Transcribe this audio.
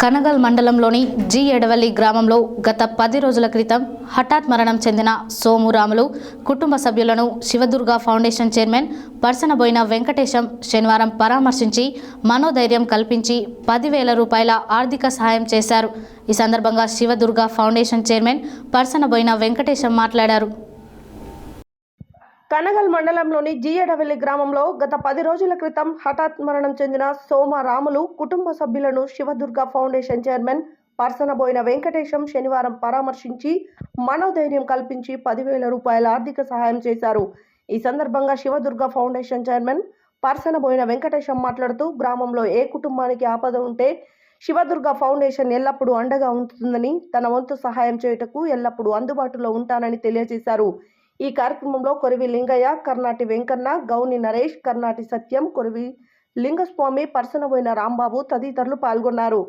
కనగల్ మండలంలోని జి ఎడవల్లి గ్రామంలో గత 10 రోజుల క్రితం హఠాత్ మరణం చెందిన సోము రాములు కుటుంబ సభ్యులను శివదుర్గ ఫౌండేషన్ చైర్మన్ పర్సనబోయిన వెంకటేశం శనివారం పరామర్శించి మనోధైర్యం కల్పించి 10,000 రూపాయల ఆర్థిక సహాయం చేశారు. ఈ సందర్భంగా శివదుర్గ ఫౌండేషన్ చైర్మన్ పర్సనబోయిన వెంకటేశం మాట్లాడారు. కనగల్ మండలంలోని జి ఎడవల్లి గ్రామంలో గత 10 రోజుల క్రితం హఠాత్ మరణం చెందిన సోమ రాములు కుటుంబ సభ్యులను శివదుర్గ ఫౌండేషన్ చైర్మన్ పర్సనబోయిన వెంకటేశం శనివారం పరామర్శించి మనోధైర్యం కల్పించి 10,000 రూపాయల ఆర్థిక సహాయం చేశారు. ఈ సందర్భంగా శివదుర్గ ఫౌండేషన్ చైర్మన్ పర్సనబోయిన వెంకటేశం మాట్లాడుతూ గ్రామంలో ఏ కుటుంబానికి ఆపద ఉంటే శివదుర్గ ఫౌండేషన్ ఎల్లప్పుడూ అండగా ఉంటుందని, తన వంతు సహాయం చేయుటకు ఎల్లప్పుడూ అందుబాటులో ఉంటానని తెలియజేశారు. ఈ కార్యక్రమంలో కొరివి లింగయ్య, కర్నాటి వెంకన్న, గౌని నరేష్, కర్నాటి సత్యం, కొరివి లింగస్వామి, పర్సనబోయిన రాంబాబు తదితరులు పాల్గొన్నారు.